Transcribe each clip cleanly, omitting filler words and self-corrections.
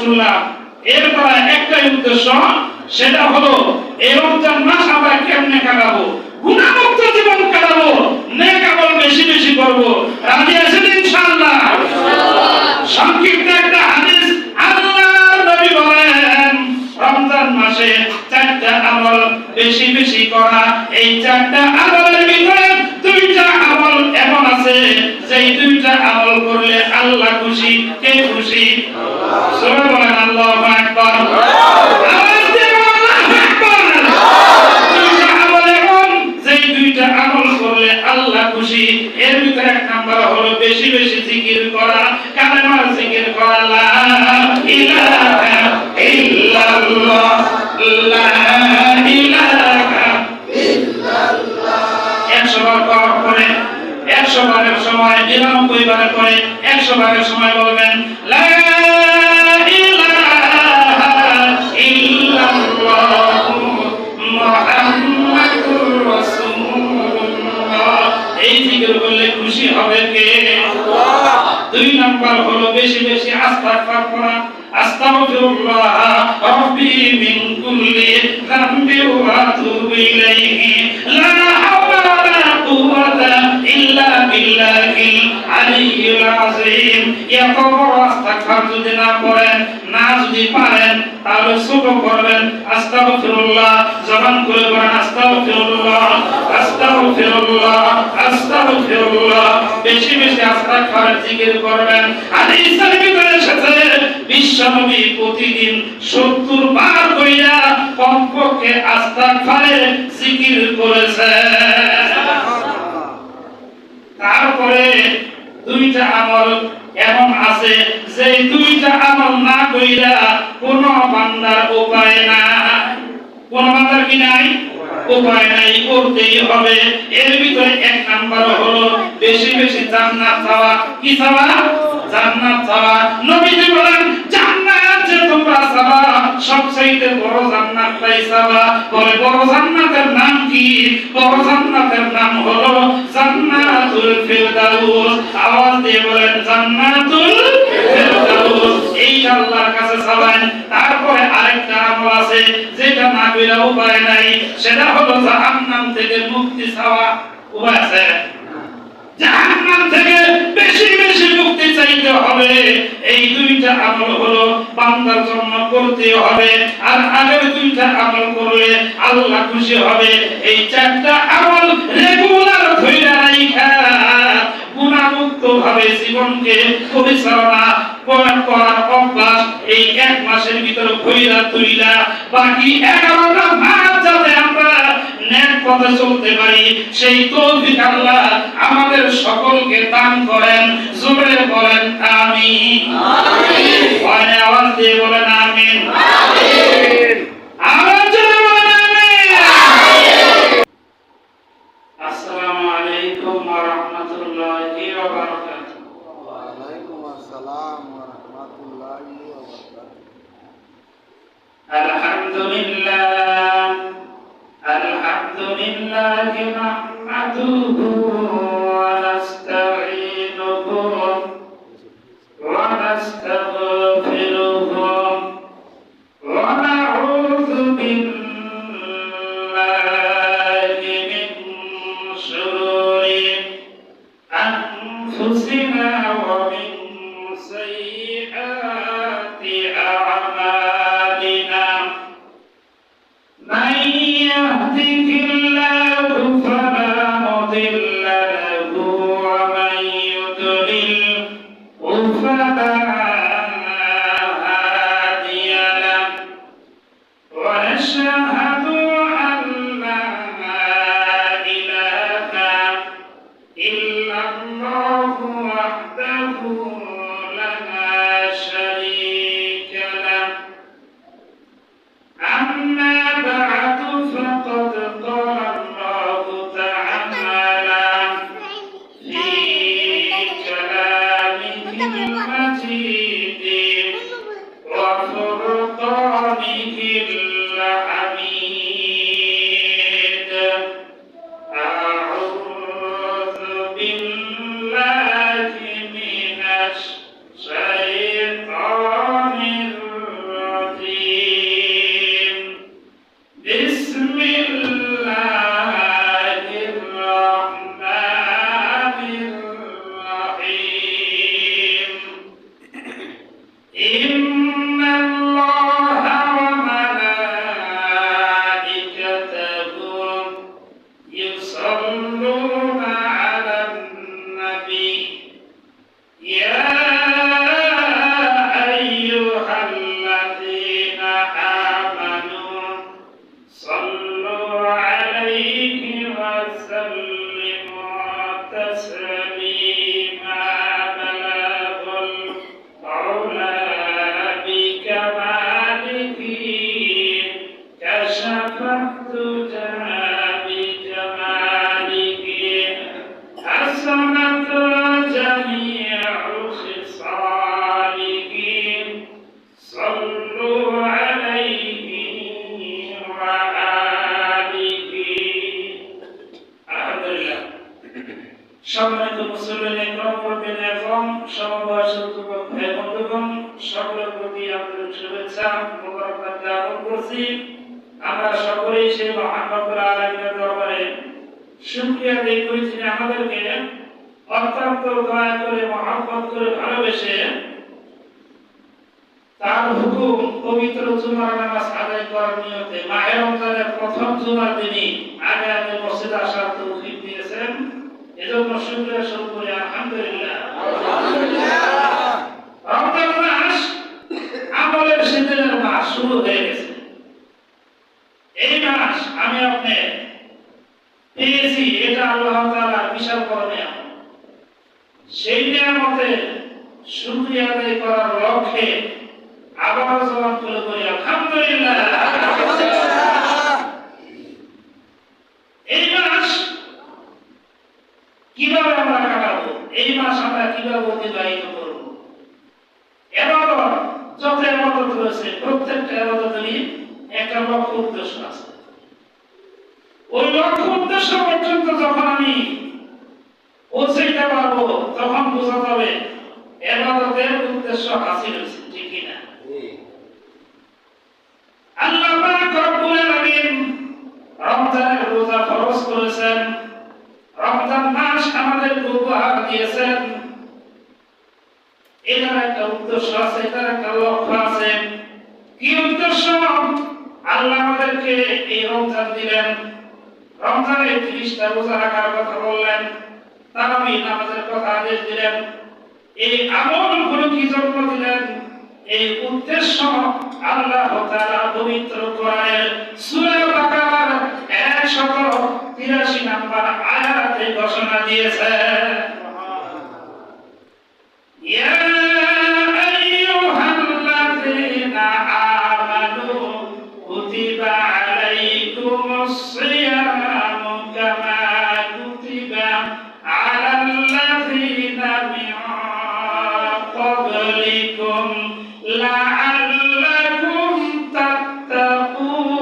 শুনলাম। এরপরে একটাই উদ্দেশ্য, সেটা হলো এই রমজান মাস আমরা কেমনে কাটাবো, গুনাহমুক্ত জীবন কাটাবো, নেক আমল বেশি বেশি করব। রাজি আছেন ইনশাআল্লাহ? সংক্ষিপ্ত একটা হাদিস, আল্লাহর নবী বলেন রমজান মাসে 4টা আমল বেশি বেশি করা। এই 4টা আমলের ভিতরে 2টা আমল এমন আছে যেই 2টা আমল করলে আল্লাহ খুশি। কে খুশি? আল্লাহ। সবাই বলেন আল্লাহু আকবার। আওয়াজ দিয়ে আল্লাহু আকবার। 2টা আমল এমন যেই 2টা আমল করলে আল্লাহ খুশি। এর ভিতরে এক নাম্বার হলো বেশি বেশি জিকির করা, কালেমার জিকির করা, লা ইলাহা ইল্লাল্লাহ, লা ইলাহা ইল্লাল্লাহ। 100 বার পাঠ করে, 100 বারের সময় 99 বারের পরে 100 বারের সময় বলবেন লা ইলাহা ইল্লাল্লাহ মুহাম্মাদুর রাসূলুল্লাহ। এই জিকির করলে খুশি হবে কে? আল্লাহ। 2 নাম্বার হলো বেশি বেশি ইস্তিগফার করা, আস্তাগফিরুল্লাহ রাব্বি মিন কুল্লি যামবি ওয়া আতুবু ইলাইহি, লা হাওলা ওয়ালা কুওয়াতা ইল্লা বিল্লাহিল আলিয়্যিল আযীম। এত বড় ইস্তিগফার যদি না করেন, না যদি পারেন, তাহলে ছোট করবেন আস্তাগফিরুল্লাহ, জবান খুলে বলেন আস্তাগফিরুল্লাহ, আস্তাগফিরুল্লাহ, আস্তাগফিরুল্লাহ। বেশি বেশি ইস্তিগফারের জিকির করবেন। হাদিসের ভিতরে এসেছে বিশ্বনবী প্রতিদিন 70 বার কইরা কমপক্ষে ইস্তিগফারের জিকির করেছেন। তারপরে 2টা আমল এমন আছে যে 2টা আমল না কইরা কোন বান্দার উপায় নাই। কোন বান্দার কি নাই? উপায় নাই, করতেই হবে। এর ভিতরে 1 নাম্বার হলো বেশি বেশি জান্নাত চাওয়া। কি চাওয়া? জান্নাত চাওয়া। নবীজি বলেন জান্নাত যে তোমরা চাওয়া, সবচেয়ে বড় জান্নাতটাই চাওয়া। বলে বড় জান্নাতের নাম কি? বড় জান্নাতের নাম হলো জান্নাতুল ফিরদাউস। আওয়াজ দিয়ে বলেন জান্নাতুল ফিরদাউস। এই আল্লাহর কাছে চাওয়ান। তারপরে আরেকটা আমল আছে যেটা না কইরা উপায় নাই, সেটা হলো জাহান্নাম থেকে মুক্তি চাওয়া। উপায় আছে? জাহান্নাম থেকে বেশি বেশি মুক্তি চাইতে হবে। এই 2টা আমল হলো বান্দার জন্য করতে হবে। আর আগের 2টা আমল করলে আল্লাহ খুশি হবে। এই 4টা আমল রেগুলার ধইরা রাখা, গুনাহমুক্ত ভাবে জীবনকে পরিচালনা করার অভ্যাস এই 1 মাসের ভিতরে কইরা তুইলা বাকি 11টা মাস যাতে আমরা নেক পথে চলতে পারি, সেই তৌফিক আল্লাহ আমাদের সকলকে দান করেন। জোরে বলেন আমিন। আমিন। ওয়ানে আওয়াজ দিয়ে বলেন আমিন। আমিন। আওয়াজ দিয়ে বলেন আমিন। আমিন। আসসালামু আলাইকুম ওয়া রাহমাতুল্লাহি ওয়া বারাকাতুহু। ওয়া আলাইকুম আসসালাম ওয়া রাহমাতুল্লাহি ওয়া বারাকাতুহু। আলহামদুলিল্লাহ, আলহামদুলিল্লাহি নাহমাদুহু ওয়া নাস্তাঈনুহু ওয়া নাস্তাগফিরুহু ওয়া নাউযু বিল্লাহি মিন শুরুরি আনফুসিনা ওয়া মিন সাইয়্যাতি আ'মালিনা। من يهده الله فلا مضل له ومن يضلل فلا هادي له ونشهد أن لا إله إلا الله وحده لا شريك له. أما بعد فقد قال الله تعالى في كلامه المجيد وفرقانه الحميد. أعوذ بالله من الشيطان الرجيم. সম্মানিত মুসলিম একরাম এবং সমবয়সী যুবক ভাই বন্ধুগণ, সকলের প্রতি আন্তরিক শুভেচ্ছা মোবারকবাদ জ্ঞাপন করছি। আমরা সকলেই সেই মহান রব্বুল আলামিনের দরবারে শুকরিয়া আদায় করি, যিনি আমাদেরকে অত্যন্ত দয়া করে মহব্বত করে ভালোবেসে তার হুকুম পবিত্র জুমার নামাজ আদায় করার নিয়তে মাহে রমজানের প্রথম জুমার দিনই আগে আগে মসজিদে আসার তৌফিক দিয়েছেন। এজন্য শুকরিয়া শুরু করি আলহামদুলিল্লাহ। রমজান মাস আমলের শীতের মাস শুরু হয়ে গেছে। এই মাস আমি আপনি পেয়েছি, এটা আল্লাহ তাআলার বিশাল বড় নিয়ামত। সেই নিয়ামতের শুকরিয়া আদায় করার লক্ষ্যে আবার জবান খুলে করি আলহামদুলিল্লাহ। এই মাস কিভাবে আমরা কাটাবো, এই মাস আমরা কিভাবে অতিবাহিত করবো? এবাদত যত এবাদত রয়েছে প্রত্যেকটা এবাদতেরই একটা লক্ষ্য উদ্দেশ্য আছে। ওই লক্ষ্য উদ্দেশ্য পর্যন্ত যখন আমি পৌঁছাইতে পারবো তখন বোঝা যাবে এবাদতের উদ্দেশ্য হাসিল হয়েছে, ঠিক কিনা? আল্লাহ পাক রব্বুল আলামিন রমজানের রোজা ফরজ করেছেন। রমজান মাস আমাদের উপহার দিয়েছেন। এটার একটা উদ্দেশ্য আছে, এটার একটা লক্ষ্য আছে। কি উদ্দেশ্য? আল্লাহ আমাদেরকে এই রমজান দিলেন, রমজানে 30টা রোজা রাখার কথা বললেন, তারাবি নামাজের কথা আদেশ দিলেন। এই আমলগুলো কি জন্য দিলেন? এই উদ্দেশ্য আল্লাহ তাআলা পবিত্র কোরআনের সূরা বাকারার 183 নম্বর আয়াতে ঘোষণা দিয়েছেন। ইয়া আইয়ুহাল্লাযীনা আমানু কুতিবা আলাইকুমুস সিয়ামু কামা কুতিবা আলাল্লাযীনা মিন ক্বাবলিকুম লাআল্লাকুম তাত্তাকুন।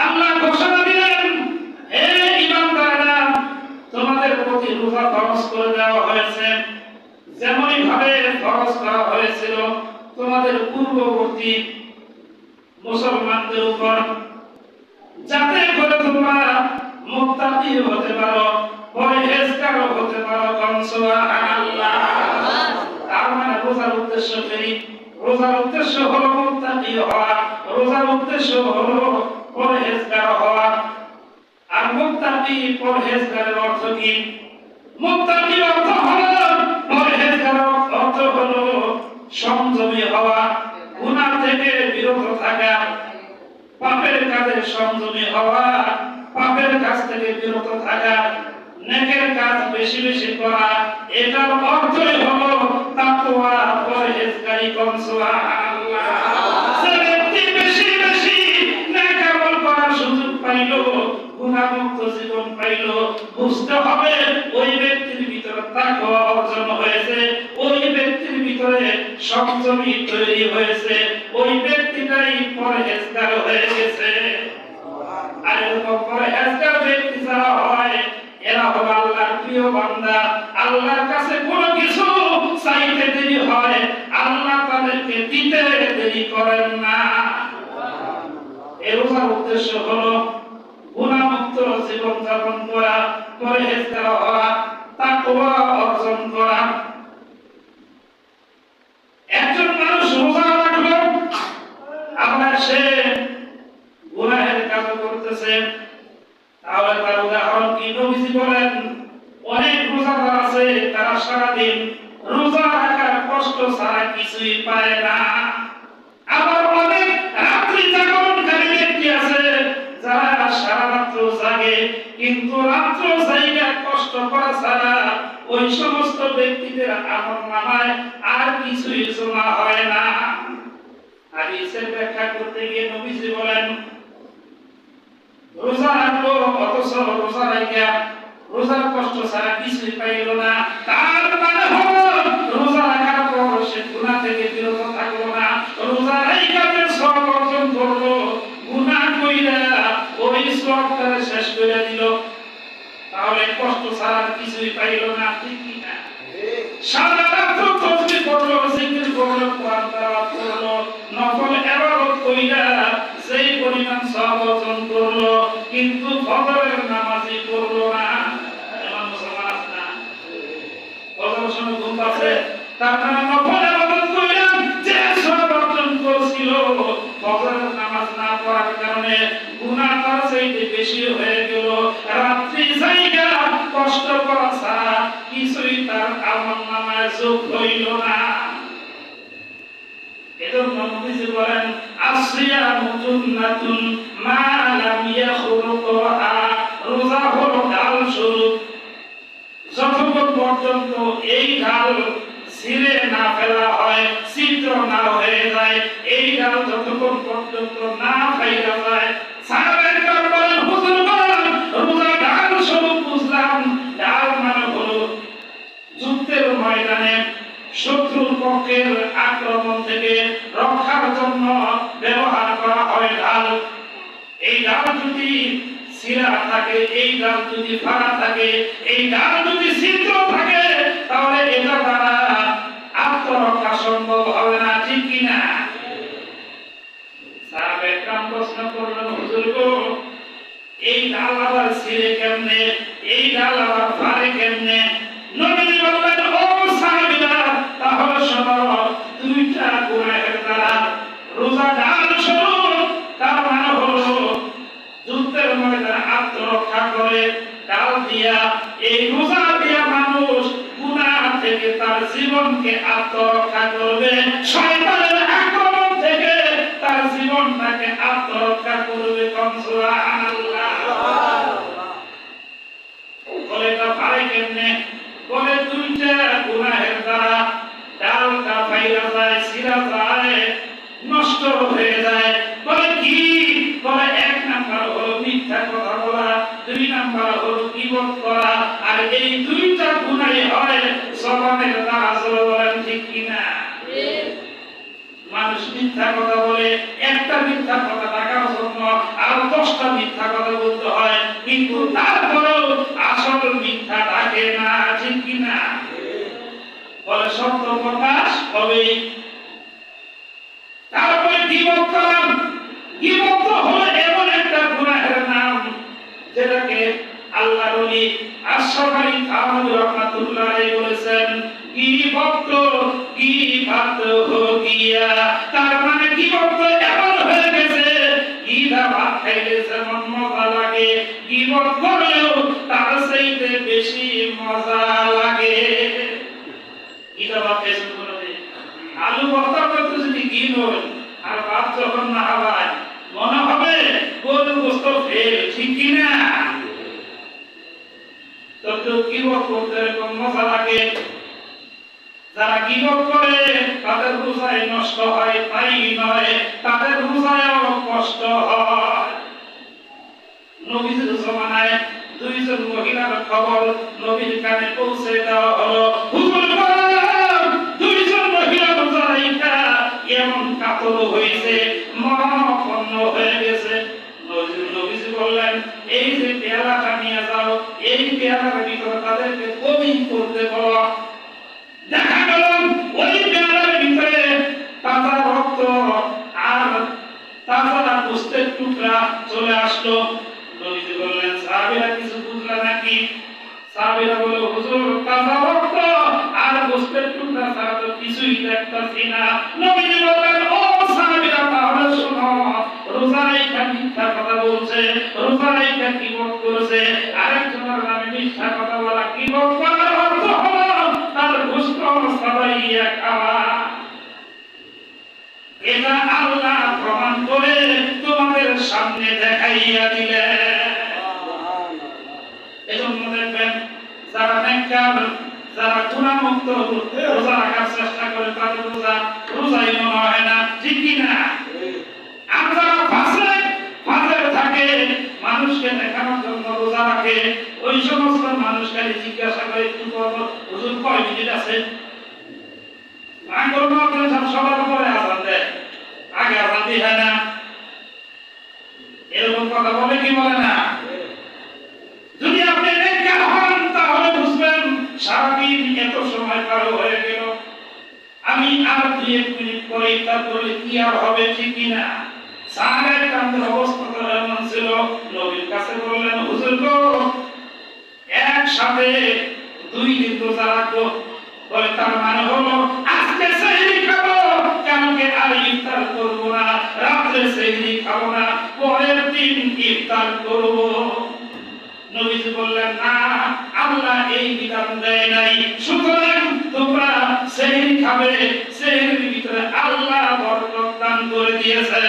আল্লাহ ঘোষণা দিলেন, হে ঈমানদাররা, তোমাদের প্রতি রোজা ফরজ করে দেওয়া হয়েছে, যেমনই ভাবে ফরজ করা হয়েছিল তোমাদের পূর্ববর্তী মুসলমানদের উপর, যাতে করে তোমরা মুত্তাকি হতে পারো, পরহেজগার হতে পারো। সুবহানাল্লাহ। তার মানে রোজার উদ্দেশ্য কি? রোজার উদ্দেশ্য হলো মুত্তাকি হওয়া, রোজার উদ্দেশ্য হলো পরহেজগার হওয়া। আর মুত্তাকি পরহেজগারের অর্থ কি? মুত্তাকি অর্থ হলো, পরহেজগার অর্থ হলো সংযমী হওয়া, গুনাহ থেকে বিরত থাকা, পাপের কাজে সংযমী হওয়া, পাপের কাজ থেকে বিরত থাকা, নেকের কাজ বেশি বেশি করা। এটার অর্থই হলো তাকওয়া, পরহেজগারি। সুবহানাল্লাহ। যে ব্যক্তি বেশি বেশি নেক আমল করার সুযোগ পাইল, গুনাহমুক্ত জীবন পাইল, বুঝতে হবে ওই ব্যক্তির ভিতরে তাকওয়া অর্জন হয়েছে, ওই ব্যক্তির ভিতরে সংযমী তৈরি হয়েছে, ওই ব্যক্তিটাই পরহেজগার হয়ে গেছে। আর এরকম পরহেজগার ব্যক্তি যারা হয়, এরা হলো আল্লাহর প্রিয় বান্দা। আল্লাহর কাছে কোনো কিছু চাইতে দেরি হয়, আল্লাহ তাদেরকে দিতে দেরি করেন না। এই রোজার উদ্দেশ্য হলো গুনাহমুক্ত জীবন যাপন করা, পরহেজগার হওয়া, তাকওয়া অর্জন করা। একজন মানুষ রোজা রাখলো, আবার সে গুনাহের কাজ করতেছে, তাহলে তার উদাহরণ কি? নবীজি বলেন, অনেক রোজাদার আছে তারা সারাদিন রোজা রাখার কষ্ট ছাড়া কিছুই পায় না। আবার অনেক রাত্রি জাগরণকারী ব্যক্তি আছে যারা সারা রাত্র জাগে, কিন্তু রাত্র জায়গা কষ্ট করা ছাড়া ওই সমস্ত ব্যক্তিদের আমলনামায় আর কিছুই জমা হয় না। হাদিসের ব্যাখ্যা করতে গিয়ে নবীজি বলেন, রোজা রাখলো অথচ রোজা রাখা রোজার কষ্ট ছাড়া কিছুই পাইল না। তার মানে হলো রোজা রাখার পর সে গুনাহ থেকে বিরত থাকলো না, রোজা রাখা যে সওয়াব অর্জন করলো, গুনাহ কইরা ওই সবটারে শেষ করে দিল, তাহলে কষ্ট ছাড়া কিছুই পাইল না, ঠিক কি না? সারা রাত তাসবিহ পড়লো, জিকির করলো, কোরআন তেলাওয়াত করলো, নফল ইবাদত কইরা সেই পরিমাণ সওয়াব অর্জন করলো, কিন্তু ফজরের নামাজই পড়লো না। এমন মুসলমান আছে না? ফজরের সময় ঘুম পাচ্ছে, তার মানে নফল ইবাদত কইরা যে সওয়াব অর্জন করছিল, ফজরের নামাজ না পড়ার কারণে গুনাহ তার চাইতে বেশি হয়ে গেল। রাত্রি জায়গা কষ্ট করা ছাড়া কিছুই তার আমলনামায় যোগ হইল না। এজন্য নবীজি বলেন, আসিয়ামু জুন্নাতুন মা লাম ইয়াখরুকুহা, রোজা হলো ঢাল স্বরূপ, যতক্ষণ পর্যন্ত এই ঢাল ছিঁড়ে না ফেলা হয়, ছিদ্র না হয়ে যায়, এই ঢাল যতক্ষণ পর্যন্ত না ফাইরা যায়। সাহাবায়ে কেরাম বলেন, হুজুর বলেন রোজা ঢাল স্বরূপ বুঝলাম, ঢাল মানে হলো যুদ্ধের ময়দানে শত্রুর পক্ষের আক্রমণ থেকে রক্ষার জন্য ব্যবহার করা হয় ঢাল। এই ঢাল যদি ছিঁড়া থাকে, এই ঢাল যদি ফাড়া থাকে, এই ঢাল যদি ছিদ্র থাকে, তাহলে এটা দ্বারা আত্মরক্ষা সম্ভব হবে না, ঠিক কিনা? সাহাবায়ে কেরাম প্রশ্ন করলেন, হুজুর গো, এই ঢাল আবার ছিঁড়ে কেমনে, এই ঢাল আবার ফাড়ে কেমনে? নবীজি বললেন, ও সাহাবীরা, তাহলে শোনো, দুইটা গুনাহের দ্বারা রোজা ঢাল স্বরূপ, তার মানে হলো যুদ্ধের ময়দানে আত্মরক্ষা করে ঢাল দিয়া, এই রোজা দিয়া মানুষ গুনাহ থেকে তার জীবনকে আত্মরক্ষা করবে, শয়তানের আক্রমণ থেকে তার জীবনটাকে আত্মরক্ষা করবে। সুবহানাল্লাহ। বলে এটা পারে কেমনে? বলে দুইটা গুনাহের দ্বারা ডালটা ফাইরা যায়, ছিঁড়া যায়, নষ্ট হয়ে যায়। বলে কি? বলে এক নাম্বার হলো মিথ্যা কথা বলা, দুই নাম্বার হলো গীবত করা, আর এই দুইটা গুনাহ হয় জবানের দ্বারা। বলেন ঠিক কিনা? মানুষ মিথ্যা কথা বলে, একটা মিথ্যা কথা ঢাকার জন্য আর 10টা মিথ্যা কথা বলতে হয়, কিন্তু তারপরেও আসল মিথ্যা ঢাকে না, ঠিক কিনা? বলে সত্য প্রকাশ হবে। তারপরে গীবত করা, গীবত হলো এমন একটা গুনাহের নাম যেটাকে আল্লাহর ওলি আশরাফি থানভী রাহমাতুল্লাহ আলাইহি বলেছেন, গীবত হো গিয়া, তার মানে গীবত এমন হয়ে গেছে, গিধা ভাত খাইলে যেমন মজা লাগে, গীবত করলেও তার চাইতে বেশি মজা লাগে। গিধা ভাত খাইছেন কোনদিন? আলু ভর্তা করতে যদি ঘি হয় আর ভাত যখন না হয়, মনে হবে গরুর গোশত ফেল, ঠিক কিনা? তো গীবত করতে এরকম মজা লাগে। যারা গীবত করে তাদের রোজায় নষ্ট হয়, তাই নয় তাদের রোজায়ও কষ্ট হয়। নবীজির জমানায় দুইজন মহিলার খবর নবীর কানে পৌঁছে দেওয়া হলো, হুজুর বলেন দুইজন মহিলা রোজা রাখা এমন কাতর হয়েছে, মরণাপন্ন হয়ে গেছে। নবীজি বললেন, এই যে পেয়ালাটা নিয়ে যাও, এই পেয়ালার ভিতরে তাদেরকে কবি করতে বলো। দেখা গেল ওই পেয়ালার ভিতরে তাজা রক্ত আর তাজা গোশতের টুকরা চলে আসলো। নবীজি বললেন, সাহাবীরা কিছু বুঝলা নাকি? সাহাবীরা বলল, হুজুর তাজা রক্ত আর গোশতের টুকরা ছাড়া তো কিছুই দেখতাছি না। নবীজি বললেন, ও সাহাবীরা, তাহলে শোনো, রোজা রাখা মিথ্যা কথা বলছে, রোজা রাখা গীবত করেছে, আরেকজনের নামে মিথ্যা কথা বলা, গীবত করার অর্থ হলো তার গোশত সাবাইয়া খাওয়া। এটা আল্লাহ প্রমাণ করে তোমাদের সামনে দেখাইয়া দিলেন। এজন্য দেখবেন যারা নেককার, যারা গুনাহমুক্ত রোজা রাখার চেষ্টা করে, তাদের রোজাই মনে হয় না, ঠিক কিনা? আর যারা ফাসেক থাকে, মানুষকে দেখানোর জন্য রোজা রাখে, ওই সমস্ত মানুষকে জিজ্ঞাসা করে, হুজুর কয় মিনিট আছে? সবার পরে আজান দেয়, আগে আজান দিয়ে হয় না। এরকম এরকম কথা বলে কি বলে না? যদি আপনি নেককার হন তাহলে বুঝবেন সারাদিন এত সময় পার হয়ে গেল, আমি আর 2-1 মিনিট পরে ইফতার করলে কি আর হবে, ঠিক কিনা? সাহাবায়ে কেরামদের অবস্থা তো এমন ছিল, নবীর কাছে বললেন, হুজুর গো একসাথে 2 দিন রোজা রাখবো। বলে তার মানে হলো আজকে সেহরি খাবো, কালকে আর ইফতার করবো না, রাতে সেহরি খাবো না, পরের দিন ইফতার করবো। নবীজি বললেন, না, আল্লাহ এই বিধান দেয় নাই, সুতরাং তোমরা সেহরি খাবে, সেহরির ভিতরে আল্লাহ বরকত দান করে দিয়েছে।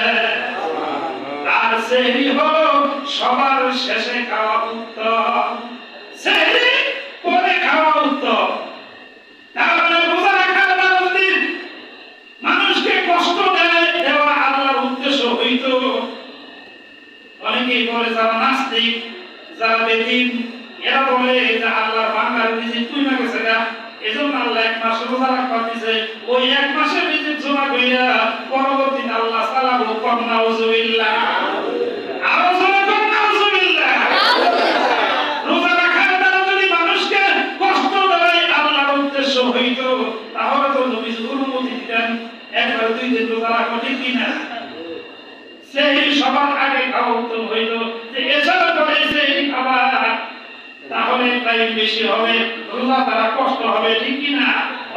আর সেহরি হলো সবার শেষে খাওয়া উত্তম, সেহরি পরে খাওয়া উত্তম। তাহলে রোজা রাখার মানুষদের মানুষকে কষ্ট দেওয়া আল্লাহর উদ্দেশ্য হইতো। অনেকেই বলে যারা নাস্তিক, যারা বেদিন, এরা বলে যে আল্লাহ বাংলার রিজিক কইমা গেছে গা, এজন্য আল্লাহ 1 মাস রোজা রাখবা দিয়েছে, ওই 1 মাসের রিজিক জমা কইরা পরবর্তী আল্লাহ সালাবু কম নাউজুবিল্লাহ। আর জোরে কম নাউজুবিল্লাহ। রোজা রাখার দ্বারা যদি মানুষকে কষ্ট দেয় আল্লাহর উদ্দেশ্য হইতো, তাহলে তো নবী অনুমতি দিতেন একবার 2 দিন রোজা রাখো, ঠিক কিনা? সেই সবার আগে খাওয়া উত্তম হইতো, যে এছাড়া পরে সেই খাবার তাহলে টাইম বেশি হবে, রোজা দ্বারা কষ্ট হবে, ঠিক কিনা?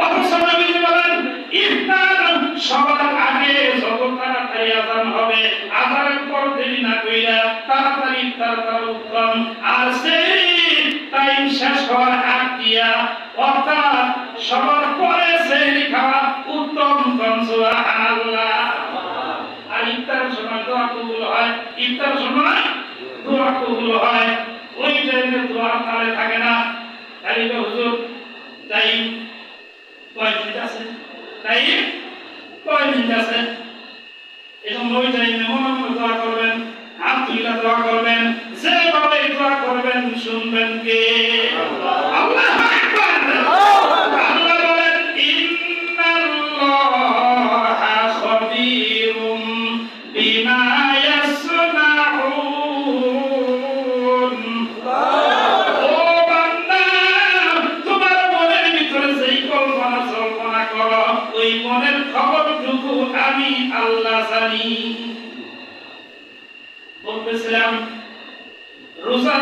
অথচ নবীজি বলেন ইফতার সবার আগে যত তাড়াতাড়ি আযান হবে, আযানের পর দেরি না কইরা তাড়াতাড়ি ইফতার করা উত্তম। আর সেই টাইম শেষ হওয়ার আগ দিয়া অর্থাৎ সবার পরে সেহরি খাওয়া উত্তম। সুবহানাল্লাহ। আর ইফতারের সময় দোয়া কবুল হয়, ইফতারের সময় দোয়া কবুল হয়, ওই টাইমে দোয়া তালে থাকে না। তাই হুজুর টাইম কয় মিনিট আছে, টাইম কয় মিনিট আছে, এজন্য ওই টাইমে মনে মনে দোয়া করবেন, হাত তুলে দোয়া করবেন, যেভাবে দোয়া করবেন শুনবেন কে? আল্লাহু আকবার। আল্লাহ বলেন ইন্নাল্লাহা খাবীরুম বিমা ইয়াসনাউন। ও বান্দা, তোমার মনের ভিতরে যেই কল্পনা জল্পনা করো, ওই মনের খবরটুকু আমি আল্লাহ জানি। বলতেছিলাম রোজা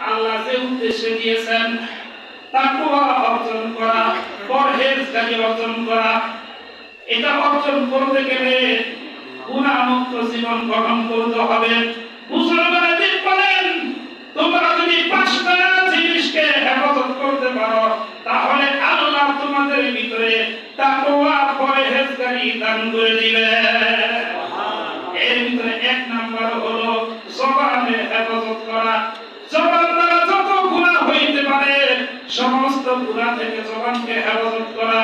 আল্লাহ যে উদ্দেশ্যে দিয়েছেন, তাকওয়া অর্জন করা, পরহেজগারি অর্জন করা, এটা অর্জন করতে গেলে গুনাহমুক্ত জীবন গঠন করতে হবে। বুজুর্গরা ঠিক বলেন, তোমরা যদি 5টা জিনিসকে হেফাজত করতে পারো, তাহলে আল্লাহ তোমাদের ভিতরে তাকওয়া পরহেজগারি দান করে দিবে। এর ভিতরে 1 নাম্বার হলো জবানের হেফাজত করা। জবান দ্বারা যত গুনাহ হইতে পারে সমস্ত গুনাহ থেকে জবানকে হেফাজত করা।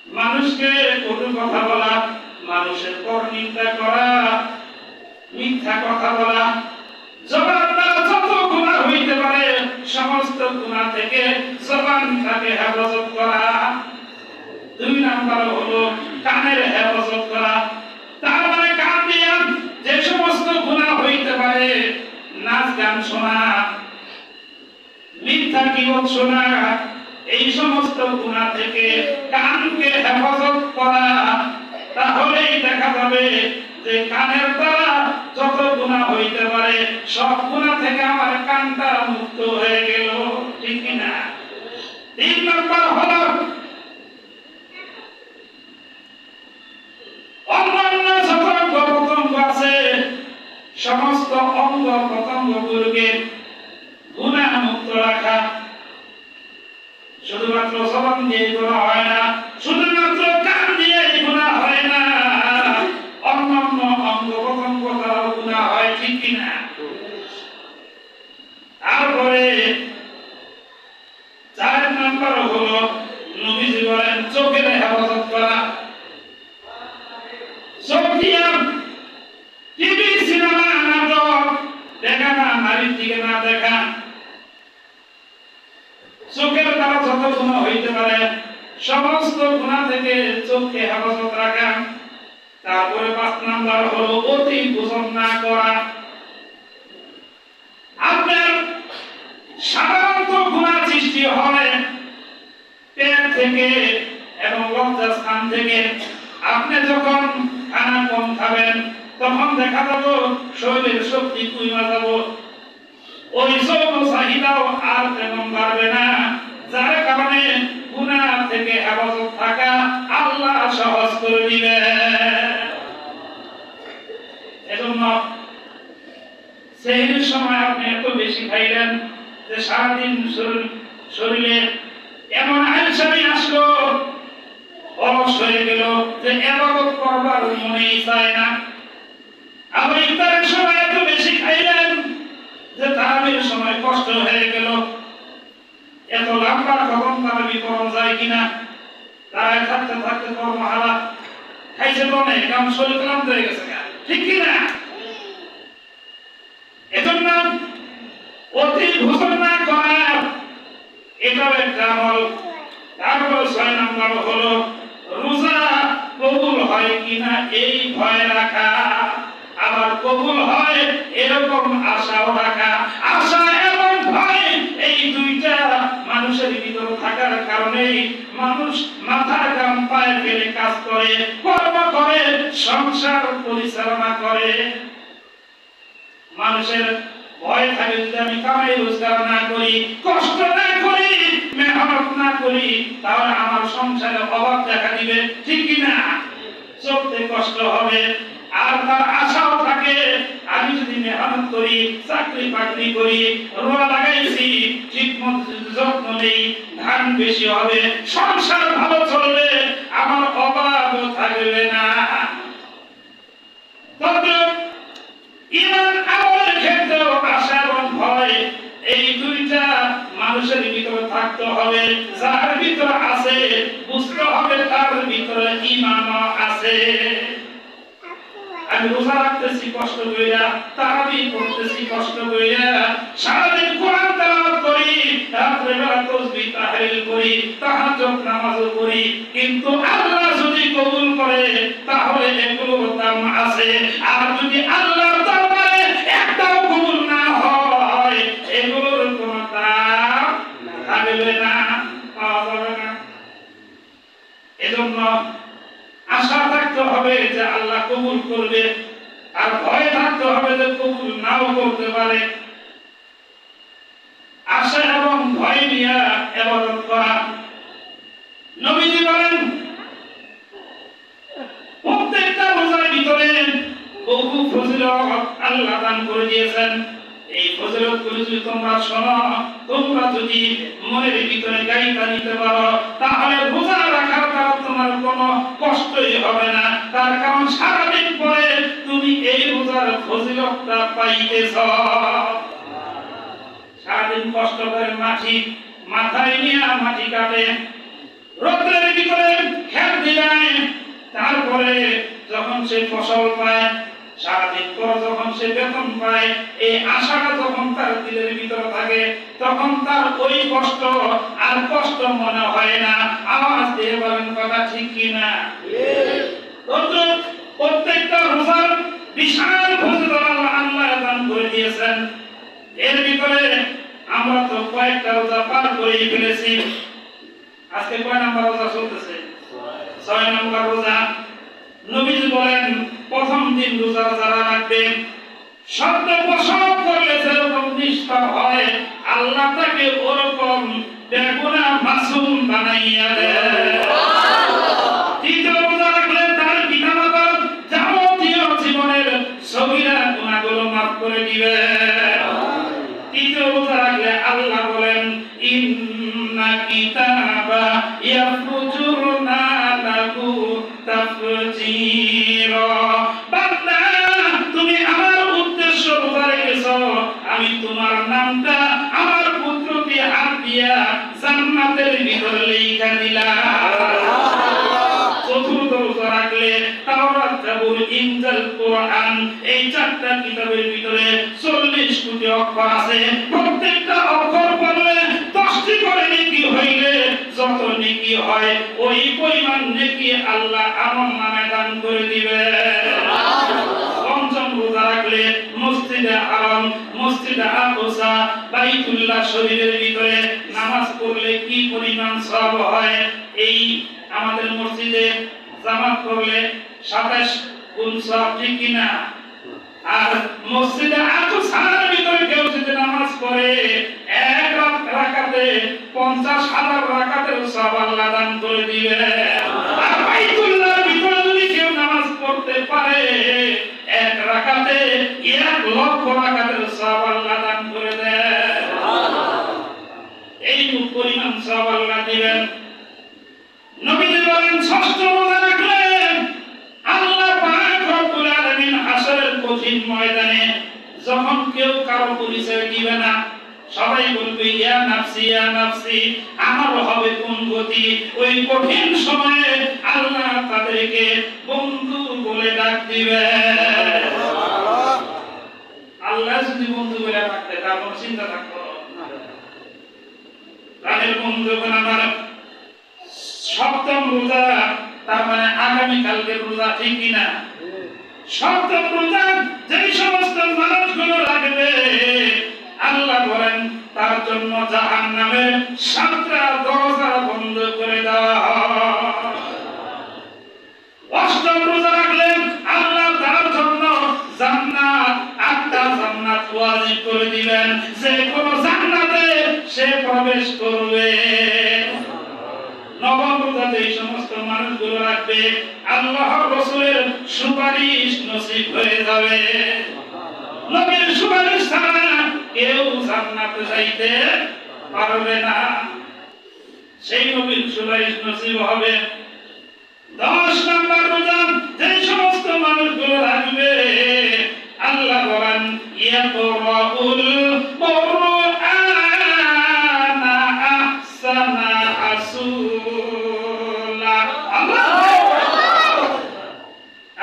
মানুষকে কটু কথা বলা, মানুষের পরনিন্দা করা, মিথ্যা কথা বলা, জবান দ্বারা যত গুনাহ হইতে পারে সমস্ত গুনাহ থেকে জবানটাকে হেফাজত করা। 2 নাম্বার হলো কানের হেফাজত করা। তার মানে কান দিয়া যে সমস্ত গুনাহ হইতে পারে, নাচ গান শোনা, মিথ্যা গীবত শোনা, এই সমস্ত গুনাহ থেকে কানকে হেফাজত করা, তাহলেই দেখা যাবে যে কানের দ্বারা যত গুনাহ হইতে পারে সব গুনাহ থেকে আমার কানটা মুক্ত হয়ে গেল, ঠিক কিনা? 3 নম্বর হলো অন্যান্য যত অঙ্গ প্রত্যঙ্গ আছে সমস্ত অঙ্গ প্রত্যঙ্গগুলোকে গুনাহ মুক্ত রাখা। শুধুমাত্র জবান দিয়ে গুনাহ হয় না, শুধুমাত্র কান দিয়ে গুনাহ হয় না, অন্যান্য অঙ্গ প্রত্যঙ্গ দ্বারাও গুনাহ হয়, ঠিক কিনা? তারপরে 4 নম্বর হলো নবীজি বলেন চোখের হেফাজত করা। চোখ দিয়া টিভি, সিনেমা, নাটক দেখা না, নারীর দিকে না দেখা, চোখের দ্বারা যত গুনাহ হইতে পারে সমস্ত গুনাহ থেকে চোখকে হেফাজত রাখা। তারপরে 5 নাম্বার হলো অতি ভোজন না করা। সাধারণত গুনাহ সৃষ্টি হয় পেট থেকে এবং লজ্জাস্থান থেকে। আপনি যখন খানা কম খাবেন তখন দেখা যাবে শরীরের শক্তি কমে যাবে, ওই যৌন চাহিদাও আর তেমন বাড়বে না, যার কারণে গুনাহ থেকে হেফাজত থাকা আল্লাহ সহজ করে দিবে। এজন্য সেহরির সময় আপনি এত বেশি খাইলেন যে সারাদিন শরীরে এমন আলসামি আসলো, অলস হয়ে গেল যে ইবাদত করবার মনেই চায় না। আবার ইফতারের সময় এত বেশি খাইলেন যে তারাবির সময় কষ্ট হয়ে গেল। এত লম্বা কখন তারাবি করা যায় কিনা, দাঁড়ায় থাকতে থাকতে কর্মহারা খাইছে তো অনেক, কারণ শরীর ক্লান্ত হয়ে গেছে, ঠিক কিনা? এজন্য অতি ভোজন না করা এটাও একটা আমল। তারপর 6 নম্বর হলো রোজা কবুল হয় কিনা এই ভয় রাখা, আবার কবুল হয় এরকম আশাও রাখা। আশা এবং ভয় এই দুইটা মানুষের ভিতরে থাকার কারণে মানুষ মাথার ঘাম পায়ে ফেলে কাজ করে, কর্ম করে, সংসার পরিচালনা করে। মানুষের ভয় থাকে যদি আমি কামাই রোজগার না করি, কষ্ট না করি, মেহনত না করি, তাহলে আমার সংসারে অভাব দেখা দিবে, ঠিক কিনা? চলতে কষ্ট হবে। আর তার আশাও থাকে আমি যদি মেহনত করি, চাকরি বাকরি করি, রোয়া লাগাইছি, ঠিক মতো যত্ন নেই, ধান বেশি হবে, সংসার ভালো চলবে, আমার অভাবও থাকবে না। তবে ঈমান আমলের ক্ষেত্রেও আশা এবং ভয় এই দুইটা মানুষের ভিতরে থাকতে হবে। যার ভিতরে আছে বুঝতে হবে তার ভিতরে ঈমানও আছে। আমি রোজা রাখতেছি কষ্ট কইরা, তারাবি পড়তেছি কষ্ট কইরা, সারাদিন কোরআন তেলাওয়াত করি, রাত্রে বেলা তাসবিহ তাহলিল করি, তাহাজ্জুদ নামাজও করি, কিন্তু আল্লাহ যদি কবুল করে তাহলে এগুলোর দাম আছে। আর যদি আল্লাহর দরবারে একটাও কবুল না হয় এগুলোর কোনো দাম থাকবে না, পাওয়া যাবে না। এজন্য আশা থাকতে হবে যে আল্লাহ কবুল করবে, আর ভয় থাকতে হবে যে কবুল নাও করতে পারে। আশা এবং ভয় নিয়ে ইবাদত করা। নবীজি বলেন প্রত্যেকটা রোজার ভিতরে বহু ফজিলত আল্লাহ দান করে দিয়েছেন। এই ফজিলতগুলো যদি তোমরা শোনো, তোমরা যদি মনের ভিতরে গাইতা নিতে পারো, তাহলে রোজা রাখার দ্বারা তোমার কোনো কষ্টই হবে না। তার কারণ সারাদিন পরে তুমি এই রোজার ফজিলতটা পাইতেছ। সারাদিন কষ্ট করে মাথায় নিয়ে মাটি কাটে, রোদ্রের ভিতরে খেত দিলায়, তারপরে যখন সে ফসল পায়, সারাদিন পর যখন সে বেতন পায়, এই আশাটা যখন তার দিলের ভিতরে থাকে তখন তার ওই কষ্ট আর কষ্ট মনে হয় না। আওয়াজ দিয়ে বলেন কথা ঠিক কিনা? প্রত্যেকটা রোজার বিশাল ফজিলত আল্লাহ দান করে দিয়েছেন। এর ভিতরে আমরা তো কয়েকটা রোজা পার করে ফেলেছি। আজকে কয় নাম্বার রোজা চলতেছে? 6 নম্বর রোজা। নবীজি বলেন প্রথম দিন রোজা যারা রাখবে, শব্দ প্রসব করলে যেরকম নিষ্পাপ হয়, আল্লাহ তাকে ওরকম বেগুনা মাসুম বানাইয়া দেয়। তৃতীয় রোজা রাখলে তার পিতামাতার যাবতীয় জীবনের সগীরা গুনাহগুলো মাফ করে দিবে। তৃতীয় রোজা রাখলে আল্লাহ বলেন ইন্না কিতাবা ইয়াফজুরনা লাহু তাফজিরা। বান্দা তুমি আমার উদ্দেশ্য রোজা রেখেছো, আমি তোমার নামটা আমার পুত্রকে হাত দিয়া জান্নাতের ভিতরে লিখা দিলাম। চতুর্থ রোজা রাখলে তাওরাত, জাবুর, ইনজিল, কোরআন এই 4টা কিতাবের ভিতরে 40 কোটি অক্ষর আছে। প্রত্যেকটা অক্ষর পড়লে 10টি করে নেকি হইলে যত নেকি হয় ওই পরিমাণ নেকি আল্লাহ আমল নামে দান করে দিবে। পঞ্চম রোজা রাখলে রাখলে মসজিদে হারাম, মসজিদে আকসা, বাইতুল্লাহ শরীফের ভিতরে নামাজ পড়লে কি পরিমাণ সওয়াব হয়। এই আমাদের মসজিদে জামাত করলে 27 গুণ সওয়াব, ঠিক কিনা? আর মসজিদে আকসার ভিতরে কেউ যদি নামাজ পড়ে এক রাকাতে 50,000 রাকাতের সওয়াব আল্লাহ দান করে দিবে। আর বাইতুল্লাহর ভিতরে যদি কেউ নামাজ পড়তে পারে এক রাকাতে 1,00,000 রাকাতের সওয়াব আল্লাহ দান করে দেয়। এই পরিমাণ সওয়াব আল্লাহ দিবেন। নবীজি বলেন, ষষ্ঠ রোজা রাখলে আল্লাহ পাক রব্বুল আলামিন হাসরের কঠিন ময়দানে যখন কেউ কারো পরিচয় দিবে না, সবাই বলবে ইয়া নাফসি ইয়া নাফসি, আমার হবে কোন গতি, ওই কঠিন সময়ে আল্লাহ তাদেরকে বন্ধু বলে ডাক দিবে। আল্লাহ যদি বন্ধু বলে ডাকতে তারপর চিন্তা থাকতো তাদের বন্ধুগণ আমার। সপ্তম রোজা তার মানে আগামী কালকের রোজা, ঠিক কিনা? সপ্তম রোজা যেই সমস্ত মানুষগুলো রাখবে আল্লাহ বলেন তার জন্য জাহান্নামের 7টা দরজা বন্ধ করে দেওয়া হয়। অষ্টম রোজা রাখলে আল্লাহ তার জন্য জান্নাত 8টা জান্নাত ওয়াজিব করে দিবেন, যে কোন জান্নাতে সে প্রবেশ করবে। নবম রোজাতে এই সমস্ত মানুষগুলো রাখবে আল্লাহর রাসূলের সুপারিশ নসিব হয়ে যাবে। নবীর সুপারিশ ছাড়া কেউ জান্নাতে যাইতে পারবে না, সেই নবীর সুপারিশ নসিব হবে। 10 নম্বর রোজা যে সমস্ত মানুষগুলো রাখবে আল্লাহ বলেন ইয়াকরাউল কুরআনা আহসানা আসুলা।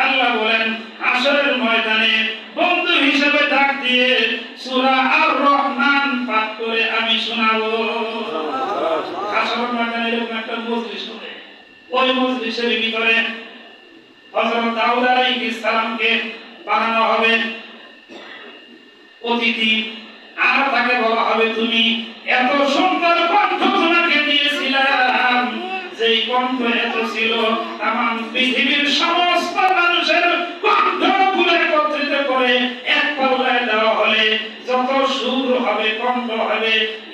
আল্লাহ বলেন হাসরের ময়দানে বন্ধু হিসেবে ডাক দিয়ে সূরা আর রহমান পাঠ করে আমি শোনাবো। হাসরের ময়দানে এরকম একটা মজলিস হবে, ওই মজলিসের ভিতরে হযরত দাউদ আলাইহিস সালামকে বানানো হবে অতিথি, আর তাকে বলা হবে তুমি এত সুন্দর কণ্ঠ তোমাকে দিয়েছিলাম, যেই কণ্ঠ এত ছিল তামাম পৃথিবীর সমস্ত মানুষের কণ্ঠ গুলো একত্রিত করে এক পাল্লায় দেওয়া হলে যত সুর হবে, কণ্ঠ হবে,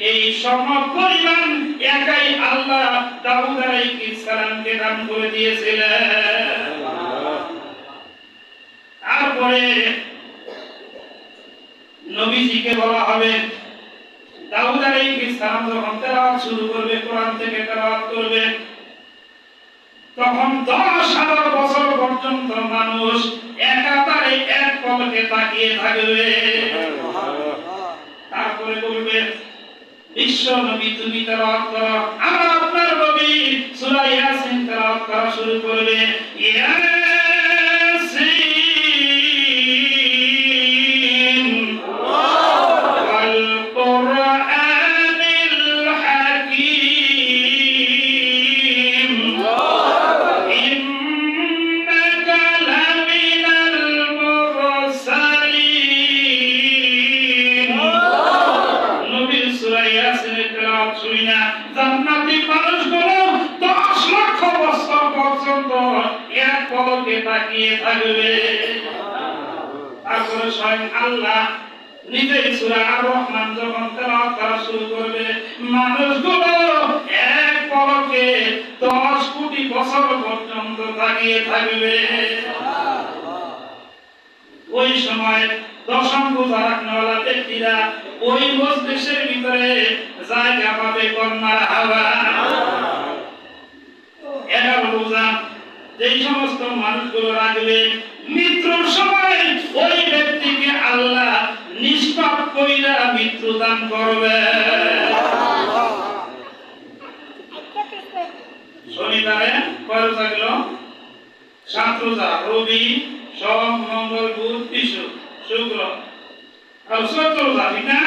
এই সম পরিমাণ একাই আল্লাহ দাউদ আলাইহিস সালামকে দান করে দিয়েছিলেন। তারপরে নবীজিকে বলা হবে দাউদ আলাইহিস সালাম যখন তেলাওয়াত শুরু করবে, কোরআন থেকে তেলাওয়াত করবে, তখন 10,000 বছর পর্যন্ত মানুষ একাধারে এক পলকে তাকিয়ে থাকবে। তারপরে বলবে বিশ্ব নবী তুমি তেলাওয়াত করো। আমরা আপনার নবী সূরা ইয়াসিন তেলাওয়াত করা শুরু করবে। জান্নাতি মানুষগুলো 10 লক্ষ বছর পর্যন্ত এক পলকে তাকিয়ে থাকবে। তারপরে স্বয়ং আল্লাহ নিজেই সূরা আর রহমান যখন তেলাওয়াত করা শুরু করবে, মানুষগুলো এক পলকে 10 কোটি বছর পর্যন্ত তাকিয়ে থাকবে। ওই সময় দশম রোজা রাখনেওয়ালা ব্যক্তিরা ওই মজলিসের ভিতরে জায়গা পাবে, কন্যার হাওয়া। 11 রোজা যেই সমস্ত মানুষগুলো রাখবে মৃত্যুর সময় ওই ব্যক্তিকে আল্লাহ নিষ্পাপ কইরা মৃত্যু দান করবে। শনিবারে কয় রোজা গেল? 7 রোজা, রবি সোম মঙ্গল বুধ শুক্র আর 14 রোজা, ঠিক না?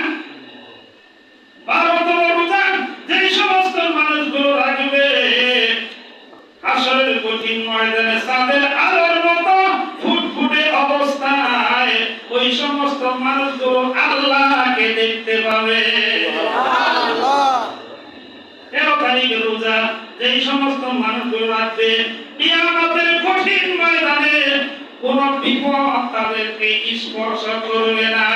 12তম রোজা যে সমস্ত মানুষগুলো রাখবে হাসরের কঠিন ময়দানে চাঁদের আলোর মতো ফুটফুটে অবস্থায় ওই সমস্ত মানুষগুলো আল্লাহকে দেখতে পাবে। তেরো তারিখ রোজা যেই সমস্ত মানুষগুলো রাখবে কিয়ামতের কঠিন ময়দানে কোন বিপদ তাদেরকে স্পর্শ করবে না।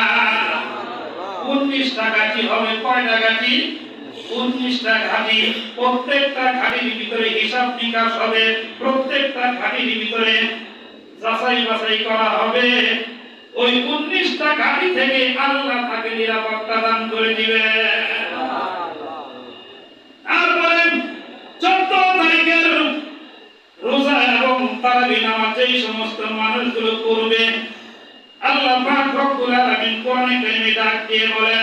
19টা ঘাঁটি হবে, কয়টা ঘাঁটি? 19টা ঘাঁটি। প্রত্যেকটা ঘাঁটির ভিতরে হিসাব নিকাশ হবে, প্রত্যেকটা ঘাঁটির ভিতরে যাচাই বাছাই করা হবে। ওই 19টা ঘাঁটি থেকে আল্লাহ তাকে নিরাপত্তা দান করে দিবে। তারপরে 14 তারিখের রোজা এবং তারাবি নামাজ এই সমস্ত মানুষগুলো করবে, আল্লাহ পাক রব্বুল আলামিন কোরআনে কারিমে ডাক দিয়ে বলেন